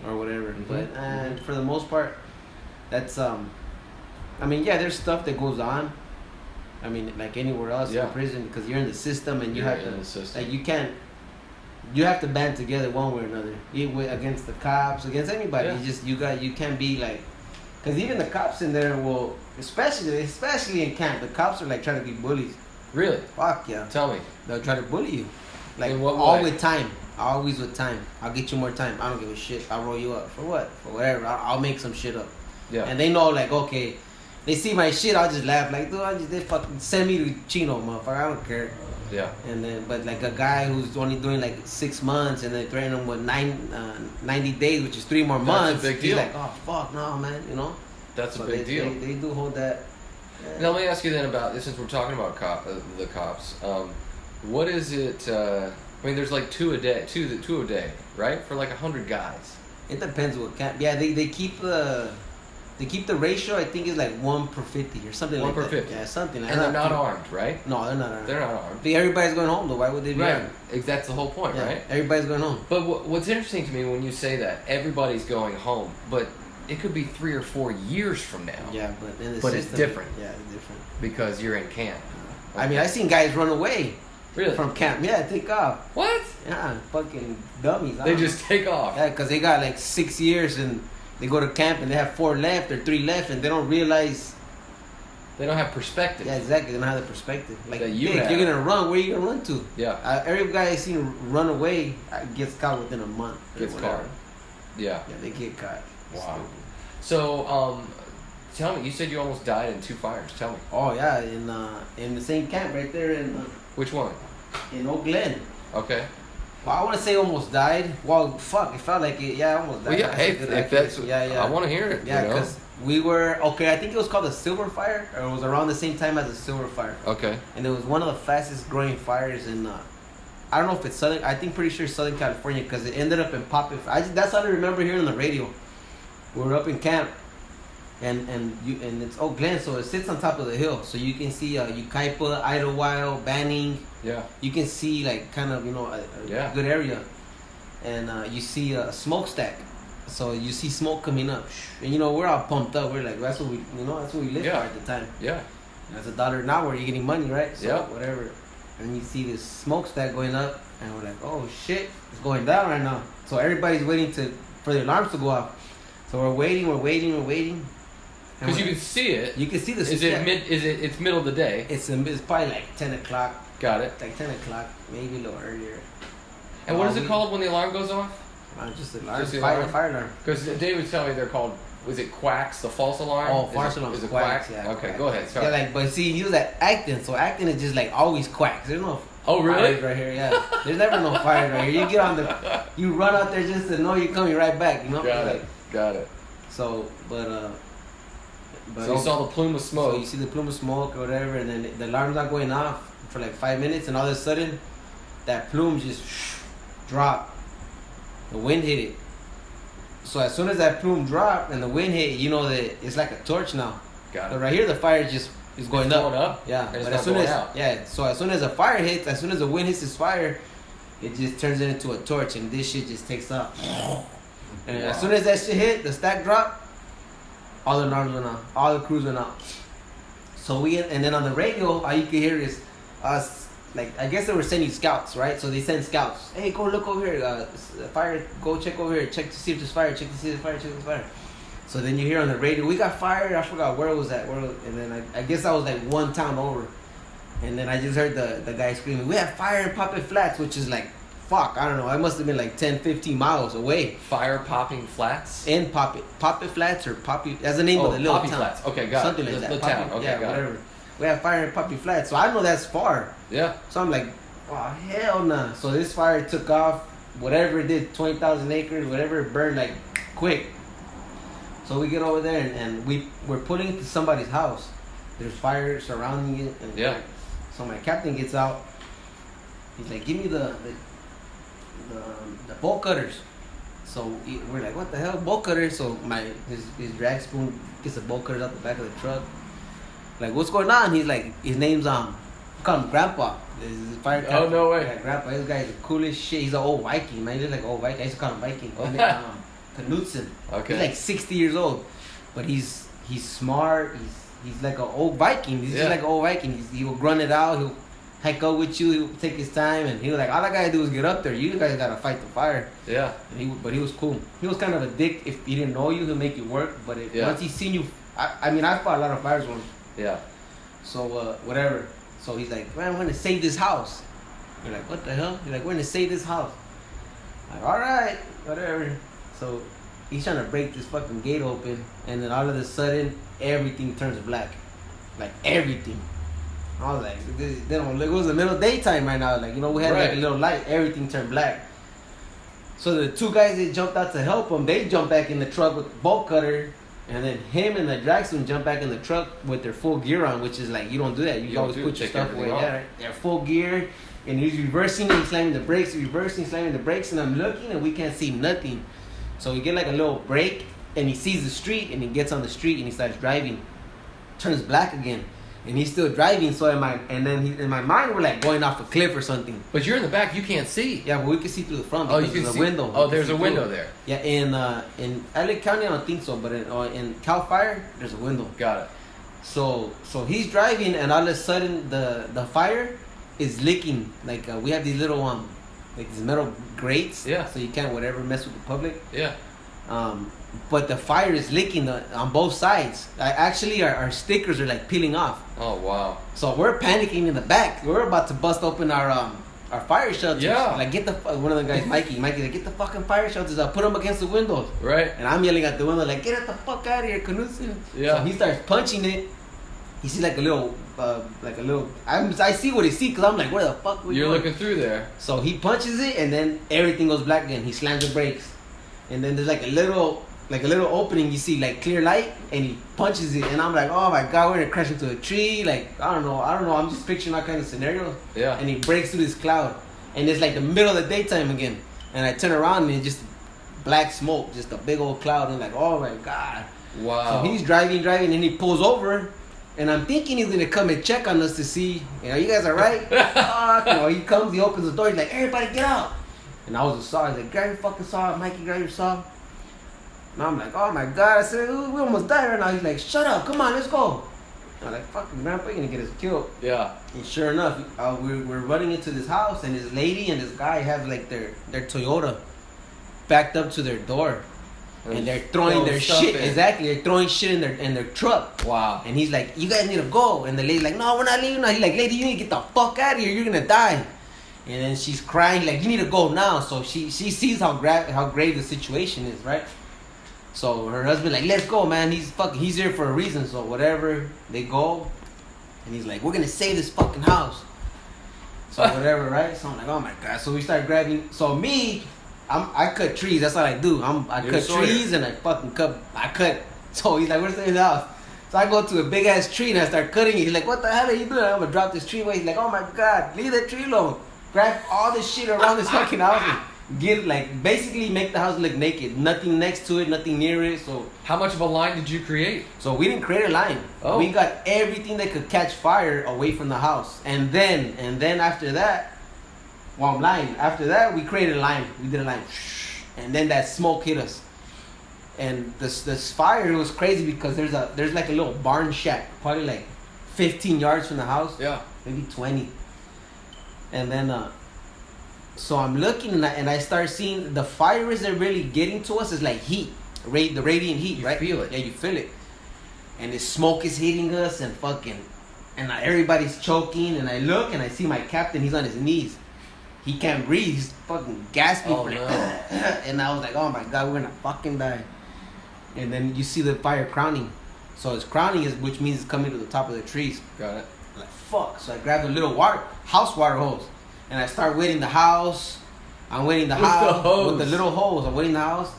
or whatever. Mm-hmm. But and for the most part, that's I mean, yeah, there's stuff that goes on. I mean, like anywhere else in prison, because you're in the system and you have to, like, you can't. You have to band together one way or another. Against the cops, against anybody. Yeah. You can't be like, because even the cops in there will, especially in camp, the cops are like trying to be bullies. Really? Fuck yeah. Tell me. They'll try to bully you. Like, in what way? all with time. Always with time. I'll get you more time. I don't give a shit. I'll roll you up. For what? For whatever. I'll make some shit up. Yeah. And they know, like, okay, they see my shit, I'll just laugh. Like, dude, they fucking send me to Chino, motherfucker. I don't care. Yeah. And then, but like a guy who's only doing like 6 months and they threaten him with 90 days, which is 3 more months. That's a big deal. He's like, oh, fuck, no, man, you know? That's a big deal. They do hold that. Now, let me ask you then about, since we're talking about the cops, what is it, I mean, there's like two a day, right? For like 100 guys. It depends what camp. Yeah, they keep the ratio, I think, is like 1 per 50 or something like that. 1 per 50. Yeah, something like that. And that. they're not armed, right? No, they're not armed. They're not armed. But everybody's going home, though. Why would they be armed? That's the whole point, right? Everybody's going home. But what's interesting to me when you say that, everybody's going home, but it could be 3 or 4 years from now. Yeah, but in the system, it's different. Yeah, it's different. Because you're in camp. Okay. I mean, I've seen guys run away. Really? From camp. Yeah, take off. What? Yeah, fucking dummies. They just take off. Yeah, because they got like 6 years and they go to camp and they have 4 left or 3 left and they don't realize. They don't have perspective. Yeah, exactly. They don't have the perspective. Like, that you're going to run. Where are you going to run to? Yeah. Every guy I seen run away gets caught within a month. Gets caught. Yeah. Yeah, they get caught. Wow. So, tell me, you said you almost died in 2 fires. Tell me. Oh, yeah, in the same camp right there in... Which one? In Oak Glen. Okay. Well, I want to say almost died. Well, fuck, it felt like it. Yeah, I almost died. Well, yeah, hey, if that's... Yeah. I want to hear it, yeah, because we were... Okay, I think it was called the Silver Fire, or it was around the same time as the Silver Fire. Okay. And it was one of the fastest growing fires in... I don't know if it's Southern... I think pretty sure Southern California, because it ended up in Poppy. That's all I remember hearing on the radio. We were up in camp. And it's Oak Glen, so it sits on top of the hill, so you can see Yucaipa, Idlewild, Banning. Yeah. You can see like kind of a good area, and you see a smokestack, so you see smoke coming up, and we're all pumped up. We're like, that's what we lived for at the time. Yeah. That's $1 an hour. You're getting money, right? So yeah. Whatever. And you see this smokestack going up, and we're like, oh shit, it's going down right now. So everybody's waiting for the alarms to go off. So we're waiting. Because you can see it. You can see the. It's middle of the day. It's probably like 10 o'clock. Got it. Like 10 o'clock, maybe a little earlier. And what is it called when the alarm goes off? Just an alarm. Fire alarm. Because Dave was telling me they're called. Was it quacks? The false alarm. Oh, false alarm. Is it quacks? Yeah. Okay, go ahead. Sorry. Yeah, but see, he was at Acton, so Acton is just like always quacks. There's no. Oh really? Fires right here, yeah. There's never no fires right here. You get on you run out there just to know you're coming right back. Got it. So, so you saw the plume of smoke. So you see the plume of smoke or whatever, and then the alarm's not going off for like 5 minutes, and all of a sudden, that plume just dropped. The wind hit it. So as soon as that plume dropped and the wind hit, that it's like a torch now. Got it. So right here, the fire is going up. Going up. Yeah. But as soon as so as soon as the fire hits, as soon as the wind hits this fire, it just turns it into a torch, and this shit just takes off. And as soon as that shit hit, the stack dropped. All the alarms went out. All the crews went out. So and then on the radio, all you can hear is us. Like, I guess they were sending scouts, right? So they send scouts. Hey, go look over here. Fire. Go check over here. Check to see if there's fire. Check to see if there's fire. Check if there's fire. So then you hear on the radio, we got fire. I forgot where was that. And then I guess I was like one town over. And then I just heard the guy screaming, we have fire in Poppy Flats, which is like, fuck, I don't know. I must have been like 10, 15 miles away. Fire popping flats? In Poppy Flats or Poppy. That's the name of the little Poppy town. Flats. Okay, got Something it. like that. The town. Okay, yeah, got whatever. it. We have fire in Poppy Flats. So I know that's far. Yeah. So I'm like, oh, hell nah. So this fire took off, whatever it did, 20,000 acres, whatever, it burned like quick. So we get over there and we're pulling into somebody's house. There's fire surrounding it. And yeah. So my captain gets out. He's like, give me the bolt cutters. So we're like, what the hell, bolt cutters? So his drag spoon gets the bolt cutters out the back of the truck. Like, what's going on? He's like, his name's we call him Grandpa. This is fire captain. Oh, no way. Yeah, Grandpa. This guy's the coolest shit. He's an old Viking, man. He looks like an old Viking. I used to call him Viking. Knudsen. Okay. He's like 60 years old, but he's smart. He's like an old Viking. He's just like an old Viking. He will grunt it out. He'll heck up with you. He'll take his time, and he was like, all I gotta do is get up there. You guys gotta fight the fire. Yeah. But he was cool. He was kind of a dick. If he didn't know you, he'll make it work. But once he's seen you, I mean, I fought a lot of fires with him. Yeah. So whatever. So he's like, man, I'm gonna save this house. You're like, what the hell? He's like, we're gonna save this house. I'm like, all right, whatever. So he's trying to break this fucking gate open, and then all of a sudden, everything turns black. Like everything. I was like, they don't look. It was the middle of daytime right now. Like, we had like a little light. Everything turned black. So the two guys that jumped out to help him, they jumped back in the truck with the bolt cutter, and then him and the Dragstone jumped back in the truck with their full gear on, which is like, you don't do that. You always put your stuff away. Yeah, right? They're full gear, and he's reversing and slamming the brakes, reversing, slamming the brakes, and I'm looking, and we can't see nothing. So we get like a little break, and he sees the street, and he gets on the street, and he starts driving. Turns black again. And he's still driving, so in my mind, we're like going off a cliff or something. But you're in the back, you can't see. Yeah, but we can see through the front. Oh, you can there's see. A window. Oh, there's a window there. Yeah, in LA County, I don't think so, but in Cal Fire, there's a window. Got it. So he's driving, and all of a sudden, the fire is licking. Like we have these little like these metal grates. Yeah. So you can't mess with the public. Yeah. But the fire is licking on both sides. Actually, our stickers are like peeling off. Oh wow! So we're panicking in the back. We're about to bust open our fire shelters. Yeah. Like one of the guys, Mikey, like, get the fucking fire shelters out. Put them against the windows. Right. And I'm yelling at the window like, get the fuck out of here, Knudsen. Yeah. So he starts punching it. He sees like a little. I see what he sees because I'm like, where the fuck we You're going? looking through there. So he punches it, and then everything goes black again. He slams the brakes, and then there's like a little opening. You see like clear light, and he punches it, and I'm like, oh my god, we're gonna crash into a tree. Like I don't know. I'm just picturing that kind of scenario. Yeah. And he breaks through this cloud, and it's like the middle of the daytime again. And I turn around, and it's just black smoke, just a big old cloud. And I'm like, oh my god. Wow. So he's driving, and he pulls over. And I'm thinking he's gonna come and check on us to see, you guys are right. Fuck, he comes, he opens the door, he's like, everybody get out. And I was a saw. He's like, grab your fucking saw, Mikey, grab your saw. And I'm like, oh my god. I said, we almost died right now. He's like, shut up, come on, let's go. And I'm like, fucking grandpa, you're gonna get us killed. Yeah. And sure enough, we're running into this house, and this lady and this guy have like their Toyota backed up to their door. And they're throwing their shit. Exactly, they're throwing shit in their truck. Wow. And he's like, you guys need to go. And the lady's like, no, we're not leaving now. He's like, lady, you need to get the fuck out of here. You're gonna die. And then she's crying like, you need to go now. So she sees how grave the situation is, right? So her husband like, let's go, man. He's here for a reason. So whatever, they go. And he's like, we're gonna save this fucking house. So whatever, right? So I'm like, oh my god. So we start grabbing. So me, I cut trees. That's what I do. I cut trees and I cut. So he's like, where's the house? So I go to a big ass tree and I start cutting it. He's like, what the hell are you doing? I'm gonna drop this tree away. He's like, oh my god, leave that tree alone. Grab all this shit around this fucking house and basically make the house look naked. Nothing next to it, nothing near it. So how much of a line did you create? So we didn't create a line. Oh. We got everything that could catch fire away from the house. And then after that, well, I'm lying. After that, we created a line. We did a line. And then that smoke hit us. And this fire, it was crazy because there's like a little barn shack, probably like 15 yards from the house. Yeah. Maybe 20. And then, so I'm looking and I start seeing the fire isn't really getting to us. It's like heat, the radiant heat, right? You feel it. Yeah, you feel it. And the smoke is hitting us and everybody's choking. And I look and I see my captain, he's on his knees. He can't breathe. He's fucking gasping. Oh, no. And I was like, oh my god, we're gonna fucking die. And then you see the fire crowning. So it's crowning, which means it's coming to the top of the trees. Got it. I'm like, fuck. So I grabbed a little house water hose. And I start wetting the house. I'm wetting the house with the little hose. I'm wetting the house.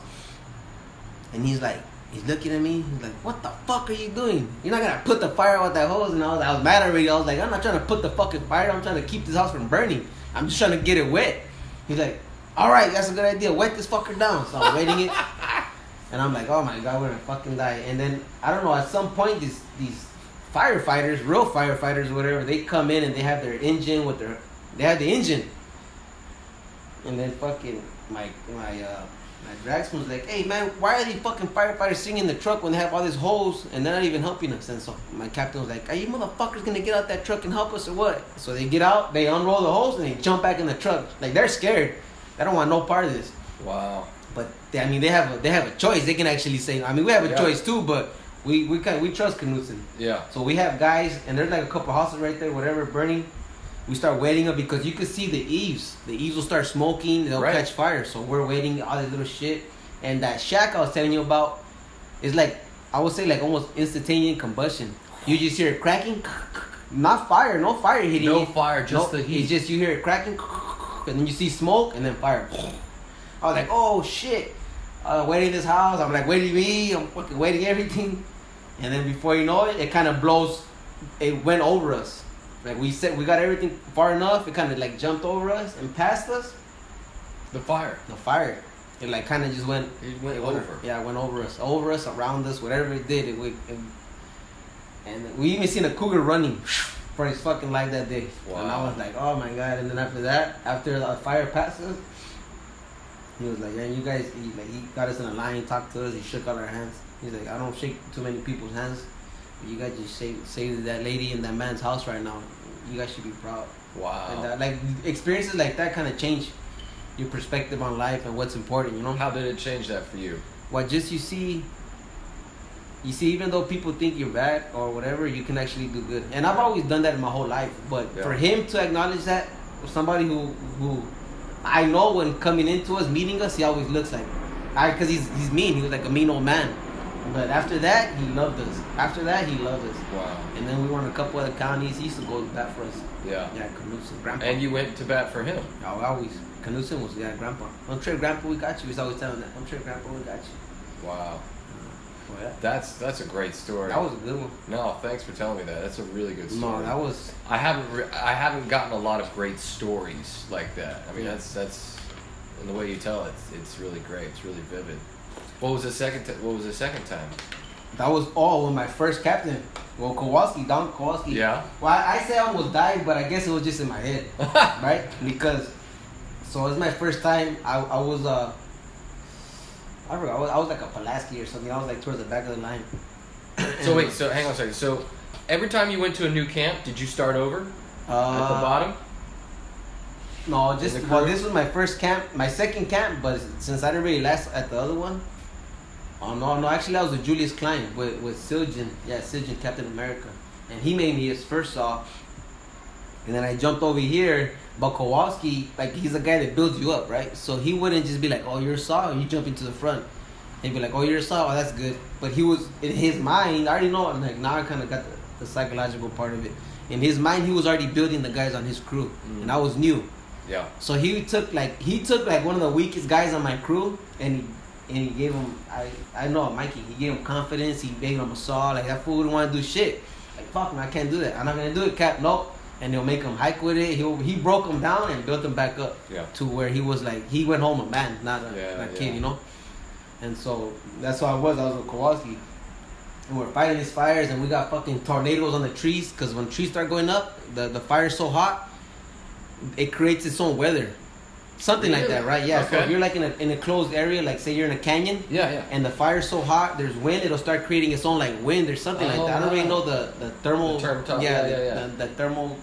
And he's looking at me. He's like, what the fuck are you doing? You're not gonna put the fire out with that hose. And I was mad already. I was like, I'm not trying to put the fucking fire. I'm trying to keep this house from burning. I'm just trying to get it wet. He's like, all right, that's a good idea. Wet this fucker down. So I'm wetting it. And I'm like, oh my god, we're gonna fucking die. And then, I don't know, at some point, these firefighters, real firefighters or whatever, they come in and they have their engine they have the engine. And then fucking, my My dragsman was like, hey man, why are these fucking firefighters singing in the truck when they have all these holes and they're not even helping us? And so my captain was like, are you motherfuckers gonna get out that truck and help us or what? So they get out, they unroll the hose, and they jump back in the truck. Like, they're scared. They don't want no part of this. Wow. But they have a choice. They can actually say, I mean, we have a choice too, but we trust Knudsen. Yeah. So we have guys, and there's like a couple houses right there, whatever, burning. We start waiting up because you can see the eaves. The eaves will start smoking. They'll catch fire. So we're waiting, all this little shit. And that shack I was telling you about is like, I would say like almost instantaneous combustion. You just hear it cracking. Not fire. No fire hitting No it. fire, just the heat. It's just you hear it cracking. And then you see smoke and then fire. I was like, oh shit. Waiting this house. I'm like, waiting me. I'm fucking waiting everything. And then before you know it, it kind of blows. It went over us. Like we got everything far enough. It kind of like jumped over us and past us. The fire. It like kind of just went. It went over. Yeah, it went over us, around us, whatever it did. And we even seen a cougar running for his fucking life that day. Wow. And I was like, oh my god. And then after that, after the fire passed us, he was like, yeah, you guys, he got us in a line, talked to us, he shook all our hands. He's like, I don't shake too many people's hands. You guys just saved that lady in that man's house right now. You guys should be proud. Wow. And like experiences like that kind of change your perspective on life and what's important, you know? How did it change that for you? Well, just you see, even though people think you're bad or whatever, you can actually do good. And I've always done that in my whole life. But for him to acknowledge that, somebody who I know when coming into us, meeting us, he always looks like, because he's mean. He was like a mean old man. But after that, he loved us. Wow. And then we won a couple other counties. He used to go to bat for us. Yeah. Yeah, Knudsen, Grandpa. And you went to bat for him. Oh, always. Knudsen was, Grandpa. Don't trade Grandpa, we got you. He's always telling that. Don't trade Grandpa, we got you. Wow. Well, yeah. That's a great story. That was a good one. No, thanks for telling me that. That's a really good story. No, that was... I haven't gotten a lot of great stories like that. I mean, that's and the way you tell it, it's really great. It's really vivid. What was the second time? That was all with my first captain. Well, Don Kowalski. Yeah. Well, I say I almost died, but I guess it was just in my head, right? Because, so it was my first time. I was I forgot. I was like a Pulaski or something. I was like towards the back of the line. So wait. So hang on a second. So every time you went to a new camp, did you start over at the bottom? No, this was my first camp, my second camp, but since I didn't really last at the other one. Oh no! Actually, I was with Julius Klein with Siljan. Yeah, Siljan, Captain America, and he made me his first saw. And then I jumped over here. But Kowalski, like, he's a guy that builds you up, right? So he wouldn't just be like, "Oh, you're a saw," and you jump into the front. He'd be like, "Oh, you're a saw. Oh, that's good." But he was in his mind. I already know. Like now, I kind of got the psychological part of it. In his mind, he was already building the guys on his crew, and I was new. Yeah. So he took like one of the weakest guys on my crew, and he gave him, I know Mikey, he gave him confidence, he gave him a saw, like that fool wouldn't want to do shit. Like, fuck man, I can't do that. I'm not going to do it, Cap, nope. And they'll make him hike with it. He broke him down and built him back up to where he was like, he went home a man, not a kid, you know? And so, that's how I was with Kowalski. And we're fighting these fires and we got fucking tornadoes on the trees, because when trees start going up, the fire's so hot, it creates its own weather. Something like that, right? Yeah. Okay. So if you're like in a closed area, like say you're in a canyon, and the fire's so hot, there's wind, it'll start creating its own like wind or something like that. I don't really know the thermal, the thermal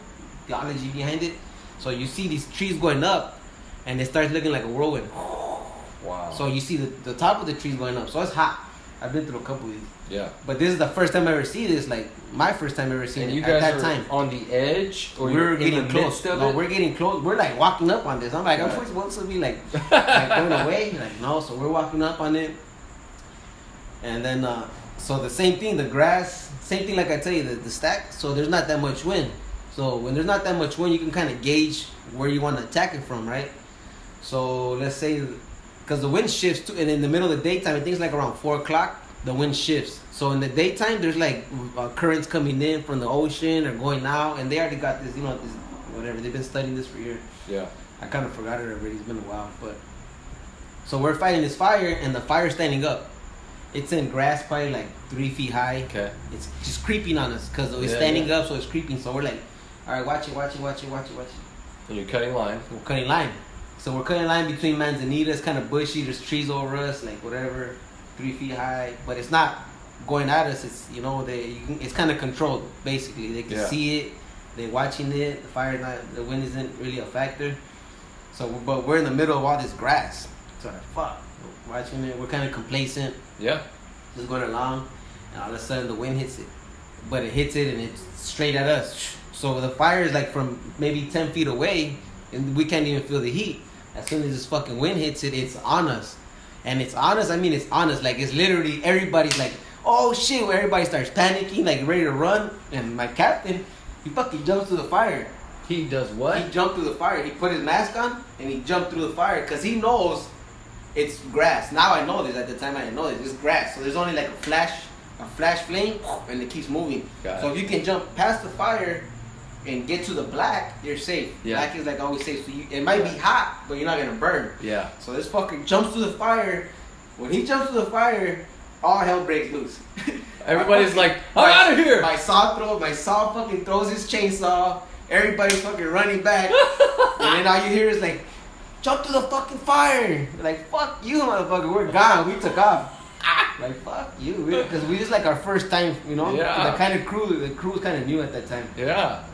geology behind it. So you see these trees going up, and it starts looking like a whirlwind. Wow. So you see the top of the trees going up. So it's hot. I've been through a couple of these. Yeah. But this is the first time I ever see this. Like my first time ever seeing it. At that time. On the edge, or we're getting close. No, we're getting close. We're like walking up on this. I'm like, I'm supposed to be like going away. Like no, so we're walking up on it. And then so the same thing, the grass, same thing like I tell you, the stack. So there's not that much wind. So when there's not that much wind, you can kind of gauge where you want to attack it from, right? So let's say, because the wind shifts too, and in the middle of the daytime, I think it's like around 4 o'clock, the wind shifts. So in the daytime, there's like currents coming in from the ocean or going out, and they already got this, this whatever. They've been studying this for years. Yeah. I kind of forgot it already. It's been a while, but so we're fighting this fire, and the fire's standing up. It's in grass, probably like 3 feet high. Okay. It's just creeping on us because it's standing up, so it's creeping. So we're like, all right, watch it. And you're cutting line. We're cutting line. So we're cutting line between Manzanita. It's kind of bushy. There's trees over us, like whatever, 3 feet high. But it's not going at us. It's it's kind of controlled basically. They can see it. They're watching it. The wind isn't really a factor. So, but we're in the middle of all this grass. So like, fuck, we're watching it. We're kind of complacent. Yeah. Just going along, and all of a sudden the wind hits it. But it hits it and it's straight at us. So the fire is like from maybe 10 feet away, and we can't even feel the heat. As soon as this fucking wind hits it, it's on us. And it's on us, I mean it's on us. Like it's literally, everybody's like, oh shit, where everybody starts panicking, like ready to run. And my captain, he fucking jumps through the fire. He does what? He jumped through the fire. He put his mask on and he jumped through the fire because he knows it's grass. Now I know this. At the time I didn't know this. It's grass. So there's only like a flash flame, and it keeps moving. So if you can jump past the fire and get to the black, you're safe. Yeah. Black is like always safe. So it might be hot, but you're not gonna burn. Yeah. So this fucker jumps through the fire. When he jumps through the fire, all hell breaks loose. Everybody's like, I'm out of here. My saw fucking throws his chainsaw. Everybody's fucking running back. And then all you hear is like, jump to the fucking fire. Like, fuck you, motherfucker. We're gone. We took off. Like, fuck you. Because we just like our first time, you know? Yeah. The crew was kind of new at that time. Yeah.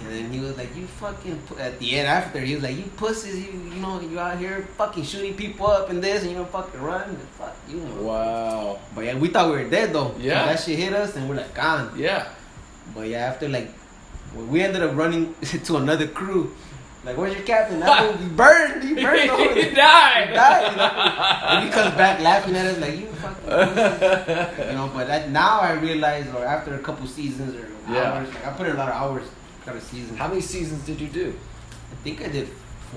And then he was like, you fucking, at the end after, he was like, you pussies, you know, you out here fucking shooting people up and this, and you don't fucking run. Like, fuck you. Wow. But yeah, we thought we were dead though. Yeah. That shit hit us and we're like, gone. Yeah. But yeah, after like, we ended up running to another crew. Like, where's your captain? That he burned. He burned over there. He died. He died, you know? And he comes back laughing at us like, you fucking pussies. You know, but now I realize, or after a couple seasons or hours, like I put in a lot of hours, got a season. How many seasons did you do? I think I did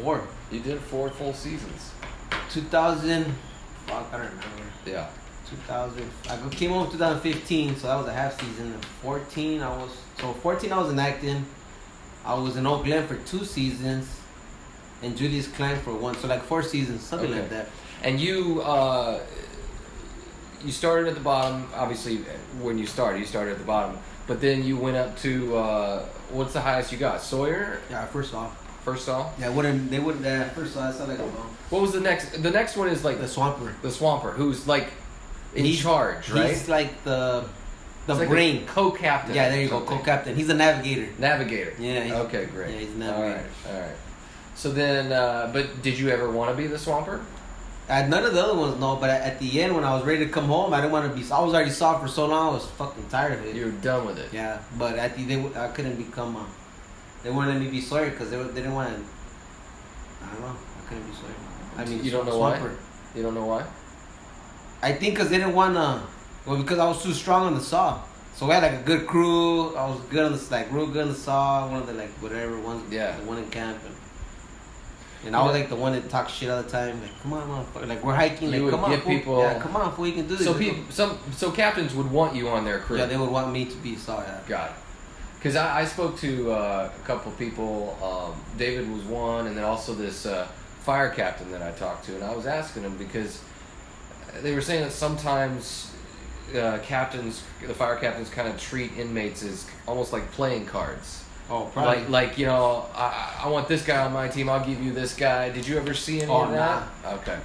4. You did 4 full seasons. 2000, fuck, I don't remember. Yeah. 2000, I came home in 2015, so that was a half season. And 14, I was in acting. I was in Oak Glen for 2 seasons, and Julius Klein for 1, so like 4 seasons, something like that. And you started at the bottom. Obviously, when you started at the bottom. But then you went up to what's the highest you got? Sawyer? Yeah, first off. First off? Yeah, they wouldn't. First off, I sound like a bum. What was the next? The next one is like the Swamper. The Swamper, who's like in charge, right? He's like the like brain. Co-captain. Yeah, there you go, co-captain. He's a navigator. Navigator. Yeah. Okay, great. Yeah, he's a navigator. All right. So then, but did you ever want to be the Swamper? None of the other ones, no. But at the end, when I was ready to come home, I didn't want to be. I was already soft for so long. I was fucking tired of it. You were done with it. Yeah, but at the I couldn't become. They wanted me to be Sawyer because they didn't want to. I don't know. I couldn't be Sawyer. I mean, you don't know Swamper. why? You don't know why? I think because they didn't want to. Well, because I was too strong on the saw. So we had like a good crew. I was good on the real good on the saw. One of the like whatever ones. Yeah. The one in camp. And I was like the one that talks shit all the time. Like, come on, motherfucker. Like, we're hiking. You like, would come give on, fool. people. Yeah, come on, fool. You can do this. So captains would want you on their crew. Yeah, they would want me to be saw. Yeah. Got it. Because I spoke to a couple people. David was one, and then also this fire captain that I talked to, and I was asking them because they were saying that sometimes the fire captains kind of treat inmates as almost like playing cards. Oh, probably. Like you know, I want this guy on my team. I'll give you this guy. Did you ever see any of that? Nah. Okay.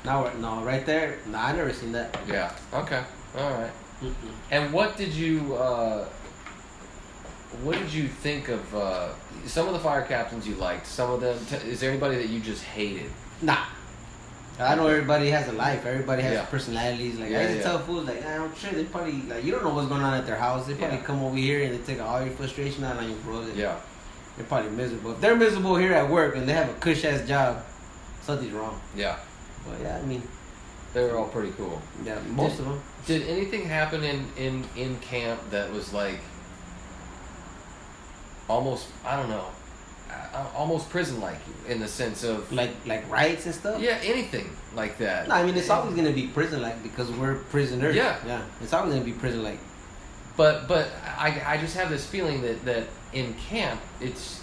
No, right there. Nah, I never seen that. Yeah. Okay. All right. Mm-mm. And what did you think of some of the fire captains you liked? Some of them. Is there anybody that you just hated? Nah. I know everybody has a life. Everybody has Yeah. personalities. Like, Yeah, I used to yeah. tell fools, like, I'm sure they probably, like, you don't know what's going on at their house. They probably Yeah. come over here and they take all your frustration out on you, bro. Yeah. They're probably miserable. If they're miserable here at work and they have a cush-ass job, something's wrong. Yeah. But, yeah, I mean, They were all pretty cool. yeah, most of them. Did anything happen in camp that was like almost, I don't know, almost prison-like in the sense of Like riots and stuff? yeah, anything like that? No, I mean, it's always going to be prison-like because we're prisoners. Yeah. Yeah, it's always going to be prison-like. But I just have this feeling that in camp it's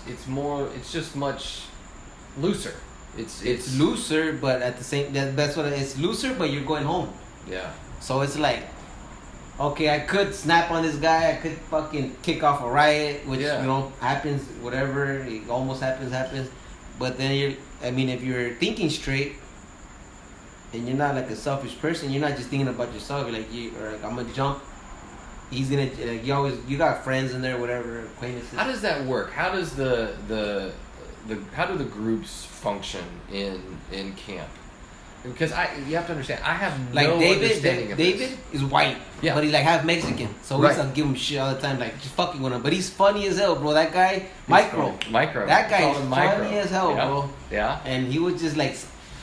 just much looser. It's looser, but at the same, that's what it's looser, but you're going home. Yeah. So it's like, okay, I could snap on this guy. I could fucking kick off a riot, which, Yeah. you know, happens, whatever. It almost happens. But then if you're thinking straight, and you're not like a selfish person, you're not just thinking about yourself. You're like, I'm gonna jump. He's gonna like you got friends in there, whatever, acquaintances. How does that work? How does how do the groups function in camp? Because you have to understand, I have no understanding of David this. is white, Yeah, but he's like half Mexican, so we used to give him shit all the time, like just fucking with him. But he's funny as hell, bro. That guy, Micro. That guy is funny as hell, bro. Yeah. And he was just like,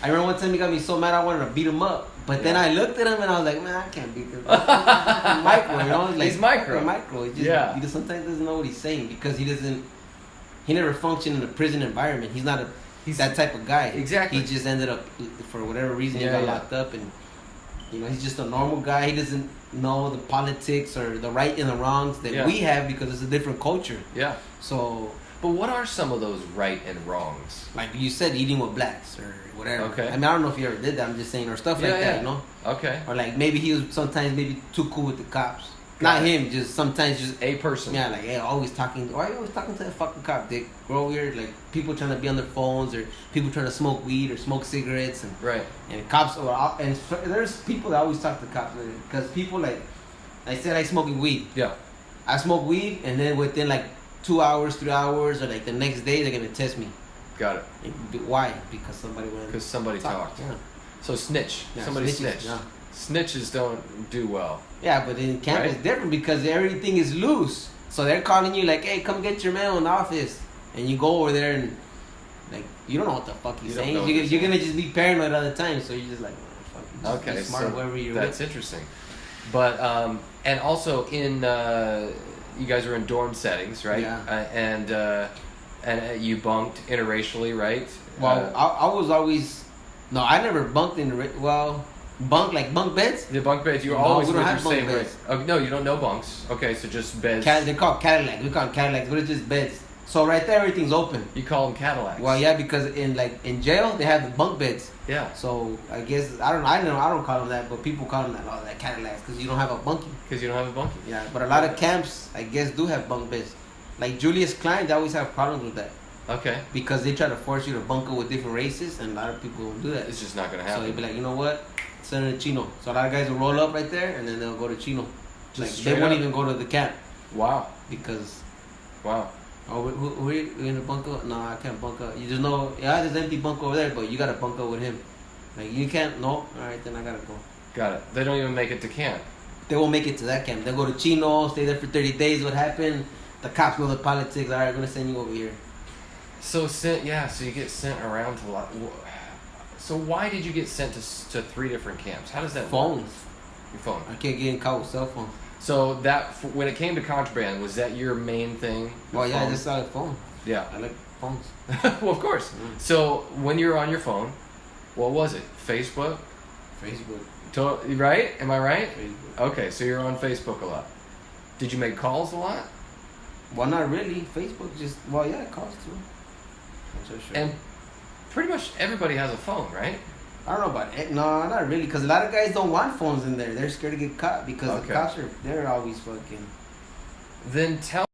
I remember one time he got me so mad I wanted to beat him up. But then I looked at him and I was like, man, I can't beat this. Micro, you know? Like, he's Micro. He just sometimes doesn't know what he's saying because he never functioned in a prison environment. He's that type of guy. Exactly. He just ended up, for whatever reason, he got locked up. And, he's just a normal guy. He doesn't know the politics or the right and the wrongs that we have because it's a different culture. Yeah. So... But what are some of those right and wrongs? Like you said, eating with blacks or whatever. Okay. I mean, I don't know if you ever did that. I'm just saying, or stuff like that, you know? Okay. Or like maybe he was sometimes too cool with the cops. Not him, just sometimes just a person. Yeah, like always talking. Why are you always talking to that fucking cop, dick? Grow weird. Like people trying to be on their phones or people trying to smoke weed or smoke cigarettes and And cops and there's people that always talk to cops because people like I said I smoking weed. Yeah. I smoke weed and then within like 2 hours, 3 hours, or like the next day, they're gonna test me. Got it. Why? Because somebody went. Because somebody talked. Yeah. So snitch. Yeah, Somebody snitches, snitched. yeah. Snitches don't do well. Yeah, but in camp it's different because everything is loose. So they're calling you like, hey, come get your mail in the office, and you go over there and like you don't know what the fuck he's saying. You're gonna just be paranoid all the time. So you're just like, oh, fuck. Just be smart whoever you're that's with. Interesting. But and also you guys are in dorm settings, right? Yeah. And you bunked interracially, right? Well, I was always I never bunked bunk beds. The bunk beds. You were always with your same beds. Oh, no, you don't know bunks. Okay, so just beds. They're called Cadillacs. We call them Cadillacs, but it's just beds. So right there, everything's open. You call them Cadillacs. Well, yeah, because in jail they have the bunk beds. Yeah. So I guess I don't call them that, but people call them that. Oh, that Cadillacs because you don't have a bunkie. Because you don't have a bunkie. Yeah, but a lot of camps I guess do have bunk beds. Like Julius Klein, they always have problems with that. Okay. Because they try to force you to bunker with different races, and a lot of people don't do that. It's just not gonna happen. So they'd be like, you know what? Send it to Chino. So a lot of guys will roll up right there, and then they'll go to Chino. They won't even go to the camp. Wow. Because. Wow. Oh, who are you in a bunker? No, I can't bunker. You just know, there's an empty bunker over there, but you gotta bunker with him. Like you can't. No. All right, then I gotta go. Got it. They don't even make it to camp. They won't make it to that camp. They'll go to Chino, stay there for 30 days. What happened? The cops know the politics. All right, I'm gonna send you over here. So so you get sent around to a lot. So why did you get sent to 3 different camps? How does that Phones. work? Your phone. I can't get in caught with cell phone. So when it came to contraband, was that your main thing? Well, yeah, I just saw a phone. Yeah. I like phones. Well, of course. Mm. So when you were on your phone, what was it? Facebook? Right? Am I right? Facebook. Okay, so you're on Facebook a lot. Did you make calls a lot? Well, not really. Facebook calls too. I'm so sure. And pretty much everybody has a phone, right? I don't know about it. No, not really. Because a lot of guys don't want phones in there. They're scared to get caught because the cops they're always fucking. Then tell